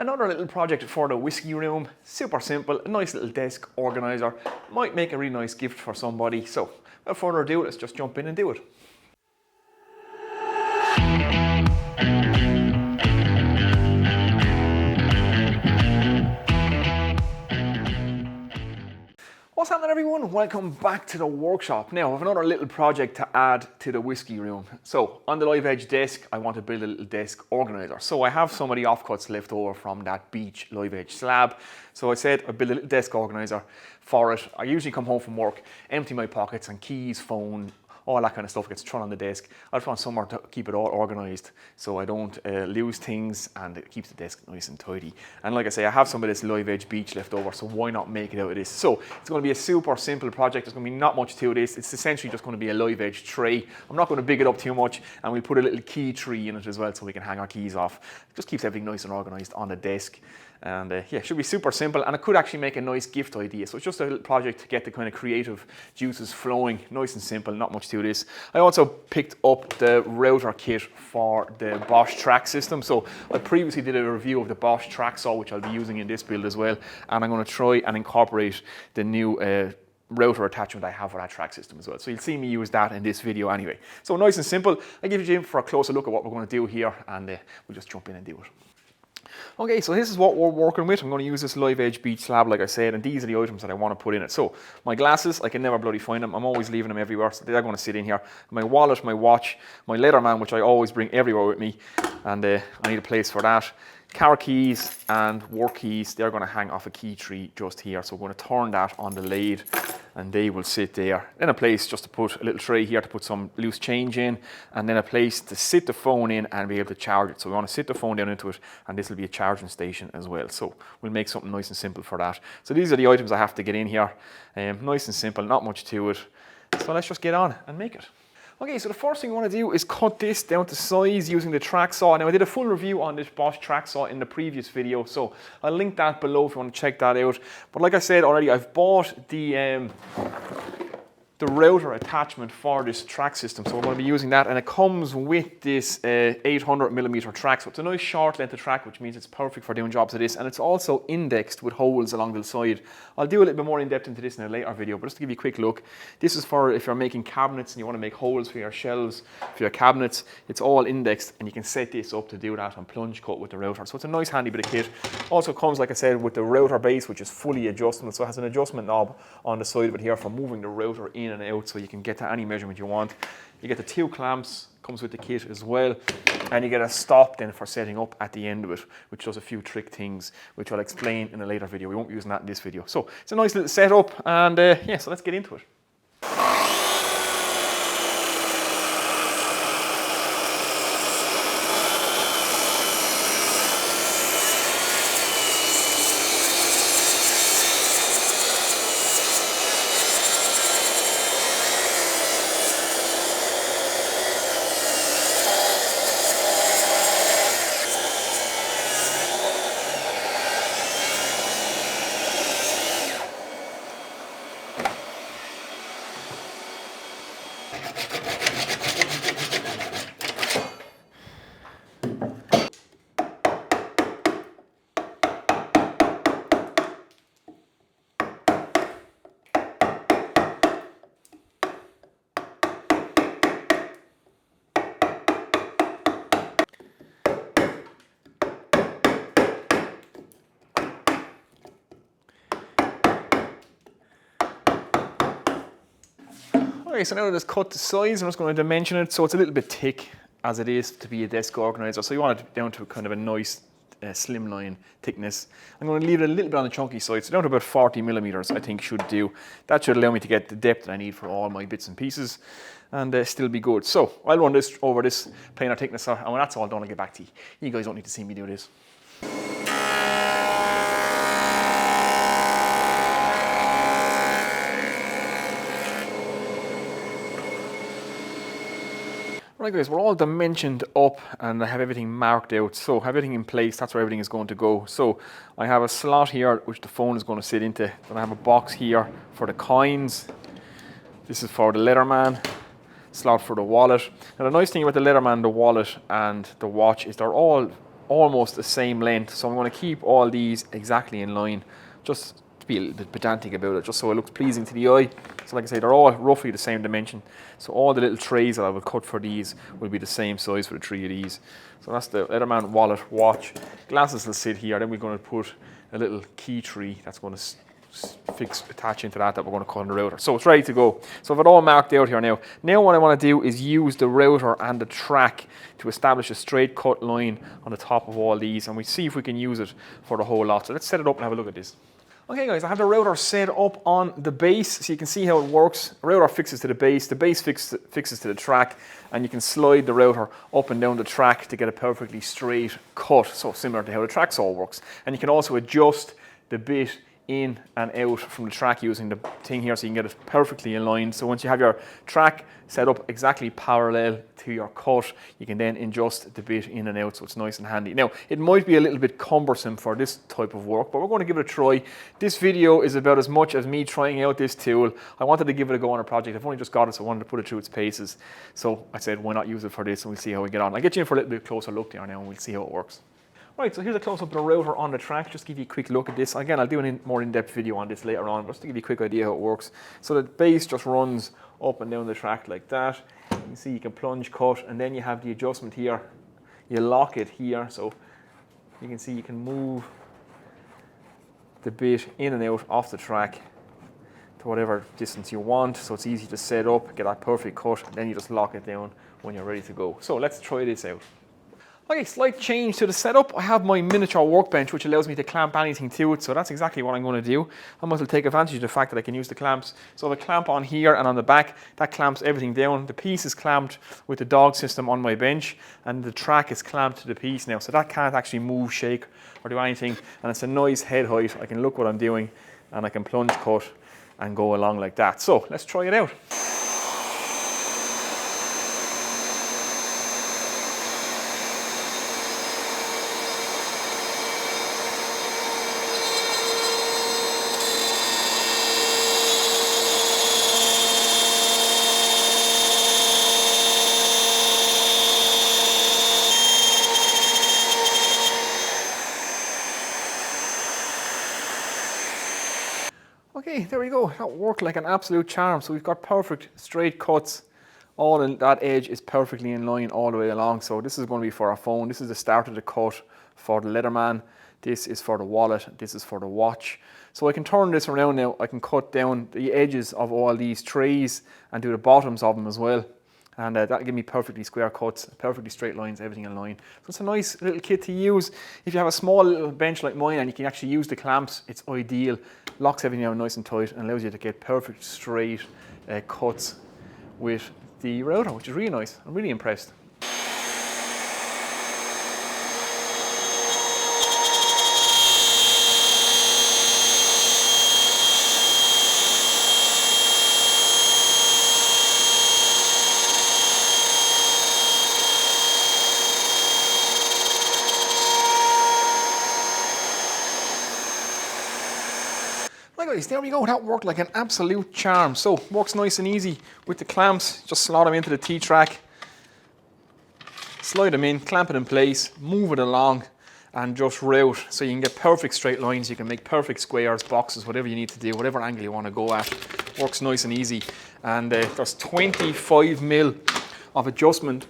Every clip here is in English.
Another little project for the whiskey room, super simple, a nice little desk organizer, might make a really nice gift for somebody. So without further ado, let's just jump in and do it. What's happening, everyone? Welcome back to the workshop. Now I have another little project to add to the whiskey room. So on the live edge desk, I want to build a little desk organizer. So I have some of the offcuts left over from that beach live edge slab. So I said I'd build a little desk organizer for it. I usually come home from work, empty my pockets and keys, phone, all that kind of stuff gets thrown on the desk. I just want somewhere to keep it all organized so I don't lose things, and it keeps the desk nice and tidy. And like I say, I have some of this live edge beach left over, so why not make it out of this? So it's going to be a super simple project. There's going to be not much to this. It's essentially just going to be a live edge tray. I'm not going to big it up too much, and we'll put a little key tree in it as well so we can hang our keys off. It just keeps everything nice and organized on the desk. And yeah, it should be super simple, and it could actually make a nice gift idea. So it's just a little project to get the kind of creative juices flowing, nice and simple, not much to this. I also picked up the router kit for the Bosch track system. So I previously did a review of the Bosch track saw, which I'll be using in this build as well. And I'm going to try and incorporate the new router attachment I have for that track system as well. So you'll see me use that in this video anyway. So nice and simple. I'll give you in for a closer look at what we're going to do here, and we'll just jump in and do it. Okay, so this is what we're working with. I'm going to use this live edge beach slab, like I said, and these are the items that I want to put in it. So my glasses, I can never bloody find them. I'm always leaving them everywhere, so they're going to sit in here. My wallet, my watch, my Leatherman, which I always bring everywhere with me, and I need a place for that. Car keys and work keys, they're going to hang off a key tree just here. So we're going to turn that on the lathe, and they will sit there. Then a place just to put a little tray here to put some loose change in, and then a place to sit the phone in and be able to charge it. So we want to sit the phone down into it, and this will be a charging station as well. So we'll make something nice and simple for that. So these are the items I have to get in here. Nice and simple, not much to it. So let's just get on and make it. Okay, so the first thing I want to do is cut this down to size using the track saw. Now I did a full review on this Bosch track saw in the previous video, so I'll link that below if you want to check that out. But like I said already, I've bought the router attachment for this track system, so we're going to be using that, and it comes with this 800mm track, so it's a nice short length of track, which means it's perfect for doing jobs like this, and it's also indexed with holes along the side. I'll do a little bit more in depth into this in a later video, but just to give you a quick look, this is for if you're making cabinets and you want to make holes for your shelves, for your cabinets. It's all indexed, and you can set this up to do that on plunge cut with the router, so it's a nice handy bit of kit. Also comes, like I said, with the router base, which is fully adjustable, so it has an adjustment knob on the side of it here for moving the router in and out, so you can get to any measurement you want. You get the 2 clamps, comes with the kit as well, and you get a stop then for setting up at the end of it, which does a few trick things, which I'll explain in a later video. We won't be using that in this video. So it's a nice little setup, and yeah, so let's get into it. Okay, so now that it's cut to size, I'm just going to dimension it. So it's a little bit thick as it is to be a desk organizer. So you want it down to kind of a nice slimline thickness. I'm going to leave it a little bit on the chunky side, so down to about 40mm I think should do. That should allow me to get the depth that I need for all my bits and pieces, and still be good. So I'll run this over this planar thickness, and when that's all done, I'll get back to you. You guys don't need to see me do this. Right guys, we're all dimensioned up and I have everything marked out. So I have everything in place, that's where everything is going to go. So I have a slot here which the phone is going to sit into. Then I have a box here for the coins. This is for the Leatherman. Slot for the wallet. Now the nice thing about the Leatherman, the wallet and the watch is they're all almost the same length. So I'm going to keep all these exactly in line, just to be a little bit pedantic about it, just so it looks pleasing to the eye. So like I say, they're all roughly the same dimension. So all the little trays that I will cut for these will be the same size for the 3 of these. So that's the Leatherman wallet, watch. Glasses will sit here. Then we're going to put a little key tree that's going to attach into that we're going to cut on the router. So it's ready to go. So I've it all marked out here now. Now what I want to do is use the router and the track to establish a straight cut line on the top of all these, and we see if we can use it for the whole lot. So let's set it up and have a look at this. Okay guys, I have the router set up on the base, so you can see how it works. The router fixes to the base fixes to the track, and you can slide the router up and down the track to get a perfectly straight cut, so similar to how the track saw works. And you can also adjust the bit in and out from the track using the thing here, so you can get it perfectly aligned. So once you have your track set up exactly parallel to your cut, you can then adjust the bit in and out, so it's nice and handy. Now, it might be a little bit cumbersome for this type of work, but we're going to give it a try. This video is about as much as me trying out this tool. I wanted to give it a go on a project. I've only just got it, so I wanted to put it through its paces. So I said, why not use it for this, and we'll see how we get on. I'll get you in for a little bit closer look there now, and we'll see how it works. Right, so here's a close-up of the router on the track, just to give you a quick look at this. Again, I'll do a more in-depth video on this later on, just to give you a quick idea how it works. So the base just runs up and down the track like that. You can see you can plunge cut, and then you have the adjustment here. You lock it here, so you can see you can move the bit in and out off the track to whatever distance you want. So it's easy to set up, get that perfect cut, and then you just lock it down when you're ready to go. So let's try this out. Okay, slight change to the setup. I have my miniature workbench, which allows me to clamp anything to it, so that's exactly what I'm going to do. I might as well take advantage of the fact that I can use the clamps. So I have a clamp on here and on the back, that clamps everything down. The piece is clamped with the dog system on my bench, and the track is clamped to the piece now, so that can't actually move, shake, or do anything, and it's a nice head height. I can look what I'm doing, and I can plunge cut and go along like that. So let's try it out. Okay, there we go. That worked like an absolute charm. So we've got perfect straight cuts. All in that edge is perfectly in line all the way along. So this is going to be for our phone. This is the start of the cut for the Leatherman. This is for the wallet. This is for the watch. So I can turn this around now. I can cut down the edges of all these trays and do the bottoms of them as well. And that'll give me perfectly square cuts, perfectly straight lines, everything in line. So it's a nice little kit to use. If you have a small little bench like mine and you can actually use the clamps, it's ideal. Locks everything down nice and tight and allows you to get perfect straight cuts with the router, which is really nice. I'm really impressed. Guys, there we go. That worked like an absolute charm. So works nice and easy with the clamps. Just slot them into the T-track, slide them in, clamp it in place, move it along, and just route. So you can get perfect straight lines. You can make perfect squares, boxes, whatever you need to do, whatever angle you want to go at. Works nice and easy. And there's 25mm of adjustment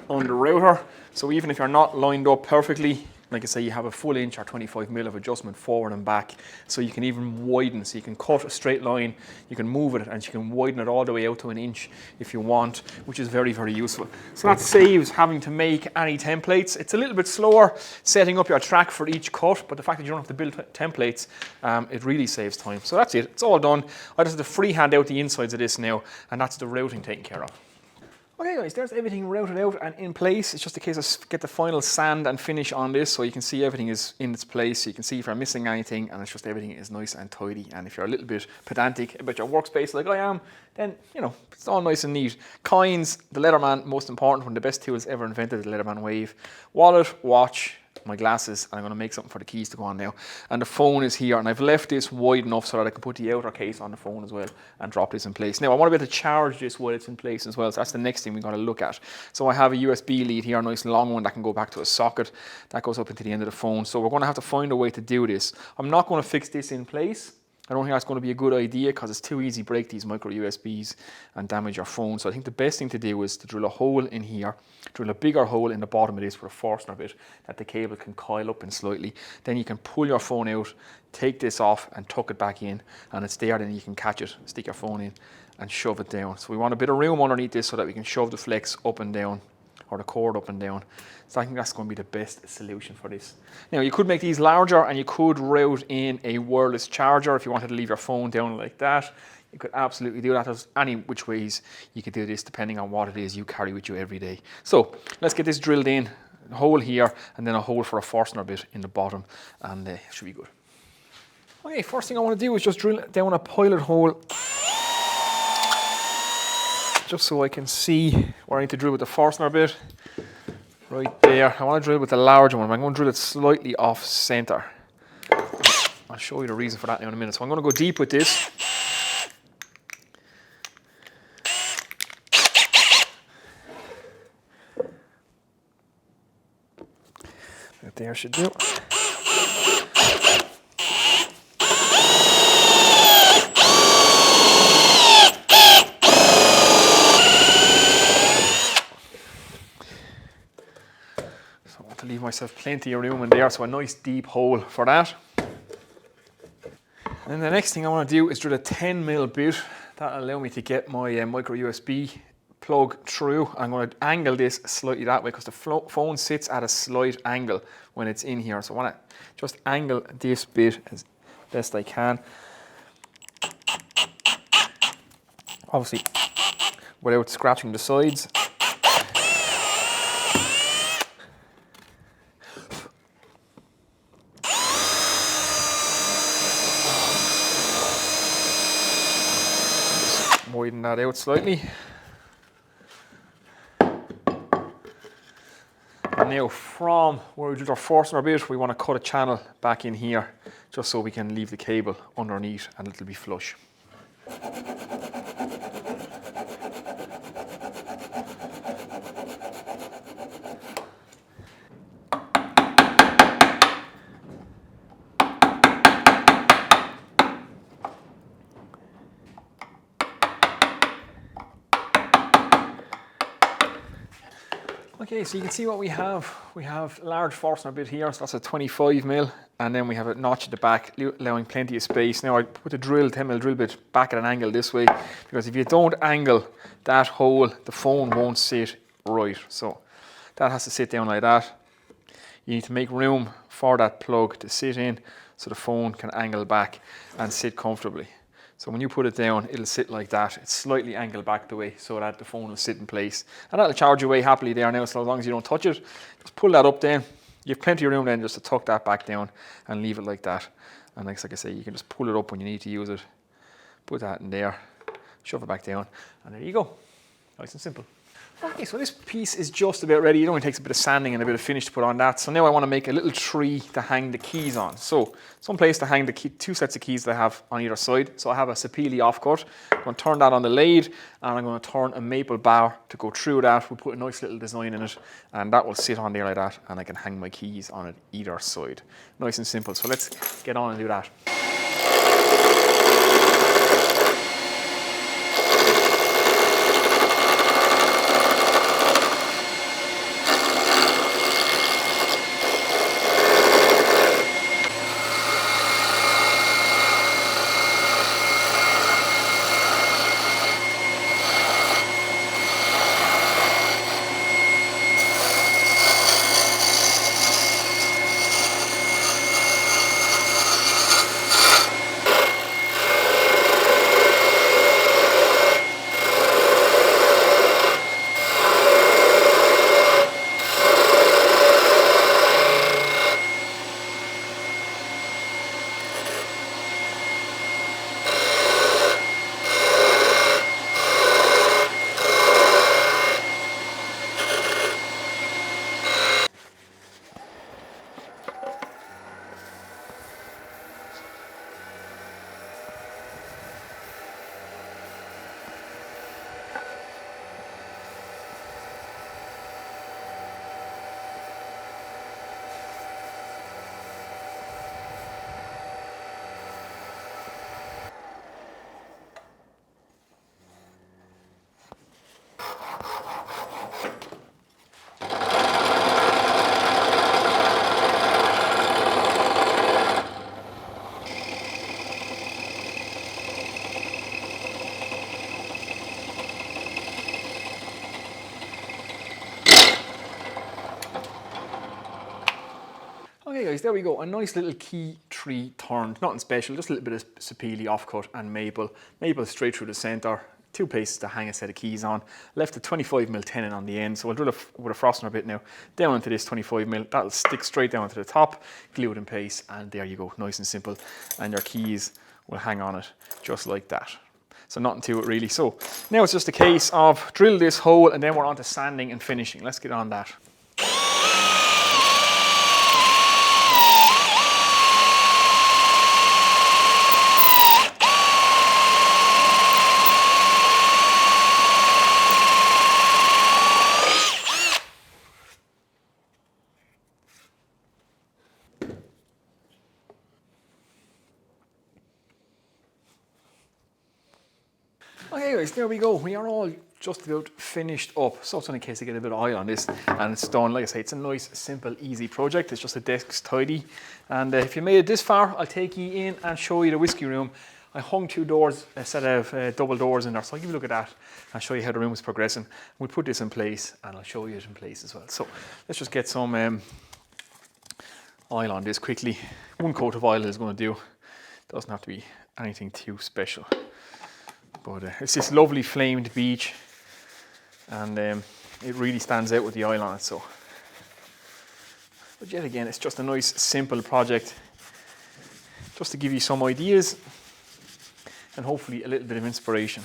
on the router. So even if you're not lined up perfectly, like I say, you have a full inch or 25mm of adjustment forward and back, so you can even widen. So you can cut a straight line, you can move it, and you can widen it all the way out to an inch if you want, which is very, very useful. So that saves having to make any templates. It's a little bit slower setting up your track for each cut, but the fact that you don't have to build templates, it really saves time. So that's it, it's all done. I just have to freehand out the insides of this now, and that's the routing taken care of. Okay guys, there's everything routed out and in place. It's just a case of get the final sand and finish on this, so you can see everything is in its place. You can see if you're missing anything, and it's just everything is nice and tidy. And if you're a little bit pedantic about your workspace like I am, then you know, it's all nice and neat. Coins, the Leatherman, most important, one of the best tools ever invented, the Leatherman Wave. Wallet, watch, my glasses, and I'm going to make something for the keys to go on now. And the phone is here, and I've left this wide enough so that I can put the outer case on the phone as well and drop this in place. Now I want to be able to charge this while it's in place as well, so that's the next thing we're going to look at. So I have a USB lead here, a nice long one that can go back to a socket that goes up into the end of the phone. So we're going to have to find a way to do this. I'm not going to fix this in place. I don't think that's going to be a good idea because it's too easy to break these micro USBs and damage your phone. So I think the best thing to do is to drill a hole in here, drill a bigger hole in the bottom of this with a Forstner bit that the cable can coil up in slightly. Then you can pull your phone out, take this off and tuck it back in, and it's there. Then you can catch it, stick your phone in and shove it down. So we want a bit of room underneath this so that we can shove the flex up and down, or the cord up and down. So I think that's going to be the best solution for this. Now you could make these larger and you could route in a wireless charger if you wanted to leave your phone down like that. You could absolutely do that. There's any which ways you could do this depending on what it is you carry with you every day. So let's get this drilled in, a hole here and then a hole for a Forstner bit in the bottom, and it should be good. Okay, first thing I want to do is just drill down a pilot hole just so I can see where I need to drill with the Forstner bit. Right there. I want to drill with the larger one. I'm going to drill it slightly off center. I'll show you the reason for that now in a minute. So I'm going to go deep with this. Right there should do. To leave myself plenty of room in there, so a nice deep hole for that. And the next thing I want to do is drill a 10mm bit. That'll allow me to get my micro USB plug through. I'm going to angle this slightly that way because the phone sits at a slight angle when it's in here. So I want to just angle this bit as best I can. Obviously, without scratching the sides. Widen that out slightly. And now from where we did our Forstner bit, we want to cut a channel back in here just so we can leave the cable underneath and it'll be flush. Okay, so you can see what we have. We have a large Forstner bit here, so that's a 25mm, and then we have a notch at the back, allowing plenty of space. Now I put the 10mm drill bit back at an angle this way, because if you don't angle that hole, the phone won't sit right. So that has to sit down like that. You need to make room for that plug to sit in, so the phone can angle back and sit comfortably. So when you put it down, it'll sit like that. It's slightly angled back the way so that the phone will sit in place. And that'll charge away happily there now, so as long as you don't touch it. Just pull that up then. You have plenty of room then just to tuck that back down and leave it like that. And like I say, you can just pull it up when you need to use it. Put that in there, shove it back down, and there you go. Nice and simple. Okay, so this piece is just about ready. It only takes a bit of sanding and a bit of finish to put on that. So now I want to make a little tree to hang the keys on. So some place to hang the two sets of keys that I have on either side. So I have a Sapele offcut. I'm going to turn that on the lathe, and I'm going to turn a maple bar to go through that. We'll put a nice little design in it, and that will sit on there like that, and I can hang my keys on it either side. Nice and simple. So let's get on and do that. guys, there we go. A nice little key tree turned. Nothing special, just a little bit of sapele offcut and maple. Maple straight through the centre. 2 places to hang a set of keys on. Left a 25mm tenon on the end, so I'll drill it with a frosting bit now. Down into this 25mm. That'll stick straight down to the top, glue it in place, and there you go. Nice and simple. And your keys will hang on it just like that. So nothing to it really. So now it's just a case of drill this hole and then we're on to sanding and finishing. Let's get on that. Okay guys, there we go. We are all just about finished up. So it's only in case I get a bit of oil on this and it's done. Like I say, it's a nice, simple, easy project. It's just a desk's tidy. And if you made it this far, I'll take you in and show you the whiskey room. I hung 2 doors, a set of double doors in there. So I'll give you a look at that and show you how the room is progressing. We'll put this in place and I'll show you it in place as well. So let's just get some oil on this quickly. 1 coat of oil is going to do. Doesn't have to be anything too special. But it's this lovely flamed beech, and it really stands out with the oil on it. So, but yet again, it's just a nice, simple project, just to give you some ideas and hopefully a little bit of inspiration.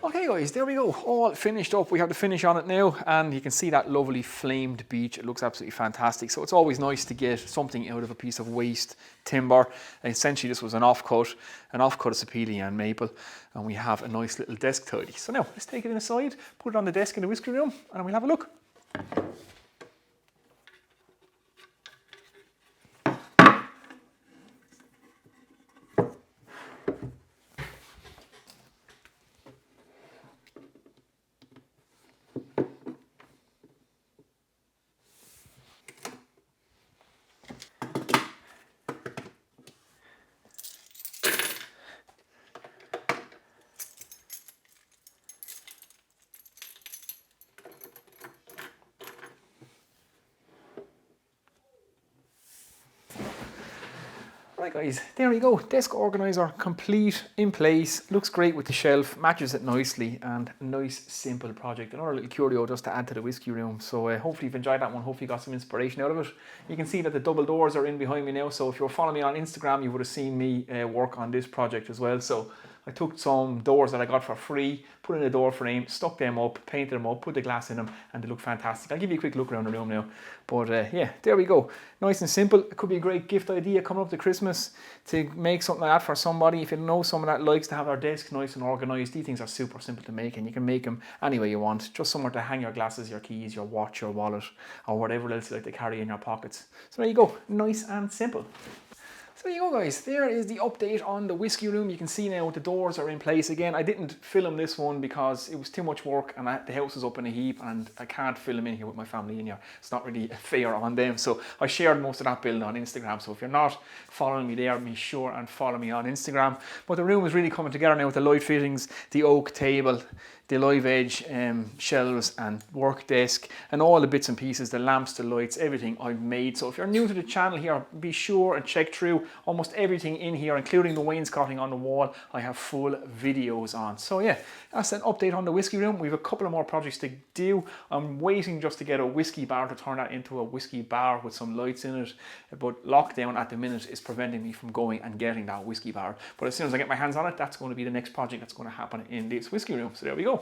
Okay guys, there we go, all finished up. We have the finish on it now, and you can see that lovely flamed beech. It looks absolutely fantastic. So it's always nice to get something out of a piece of waste timber. And essentially this was an offcut of sapele and maple, and we have a nice little desk tidy. So now let's take it inside, put it on the desk in the whiskey room, and we'll have a look. Right guys, there we go, desk organiser complete, in place, looks great with the shelf, matches it nicely, and a nice simple project. Another little curio just to add to the whiskey room. So hopefully you've enjoyed that one, hopefully you got some inspiration out of it. You can see that the double doors are in behind me now, so if you were following me on Instagram you would have seen me work on this project as well. So I took some doors that I got for free, put in a door frame, stuck them up, painted them up, put the glass in them, and they look fantastic. I'll give you a quick look around the room now. But yeah, there we go. Nice and simple. It could be a great gift idea coming up to Christmas to make something like that for somebody. If you know someone that likes to have their desk nice and organised, these things are super simple to make, and you can make them any way you want. Just somewhere to hang your glasses, your keys, your watch, your wallet, or whatever else you like to carry in your pockets. So there you go. Nice and simple. So there you go guys, there is the update on the whiskey room. You can see now the doors are in place again. I didn't film this one because it was too much work and the house is up in a heap and I can't film in here with my family in here. It's not really fair on them. So I shared most of that build on Instagram. So if you're not following me there, be sure and follow me on Instagram. But the room is really coming together now with the light fittings, the oak table, the live edge shelves and work desk, and all the bits and pieces, the lamps, the lights, everything I've made. So if you're new to the channel here, be sure and check through almost everything in here, including the wainscoting on the wall. I have full videos on. So yeah, that's an update on the whiskey room. We have a couple of more projects to do. I'm waiting just to get a whiskey bar to turn that into a whiskey bar with some lights in it, but lockdown at the minute is preventing me from going and getting that whiskey bar. But as soon as I get my hands on it, that's going to be the next project that's going to happen in this whiskey room. So there we go.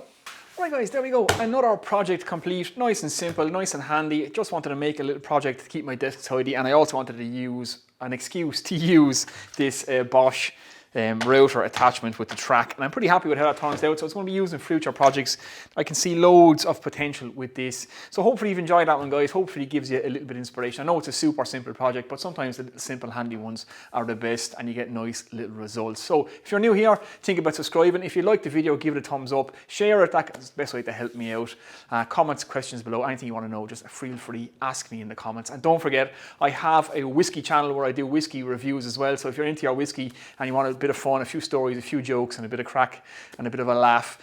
Right guys, there we go, another project complete, nice and simple, nice and handy. Just wanted to make a little project to keep my desk tidy, and I also wanted to use an excuse to use this Bosch router attachment with the track, and I'm pretty happy with how that turns out. So it's going to be used in future projects. I can see loads of potential with this. So hopefully you've enjoyed that one, guys. Hopefully it gives you a little bit of inspiration. I know it's a super simple project, but sometimes the simple handy ones are the best and you get nice little results. So if you're new here, think about subscribing. If you like the video, give it a thumbs up, share it. That's the best way to help me out. Comments, questions below, anything you want to know, just feel free, ask me in the comments. And don't forget, I have a whiskey channel where I do whiskey reviews as well. So if you're into your whiskey and you want a bit of fun, a few stories, a few jokes, and a bit of crack and a bit of a laugh,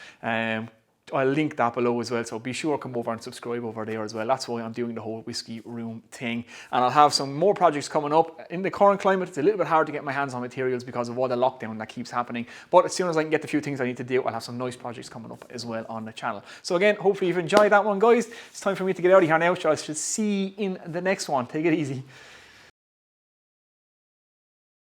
I'll link that below as well, so be sure to come over and subscribe over there as well. That's why I'm doing the whole whiskey room thing. And I'll have some more projects coming up. In the current climate, it's a little bit hard to get my hands on materials because of all the lockdown that keeps happening. But as soon as I can get the few things I need to do, I'll have some nice projects coming up as well on the channel. So again, hopefully you've enjoyed that one, guys. It's time for me to get out of here now, so I should see you in the next one. Take it easy.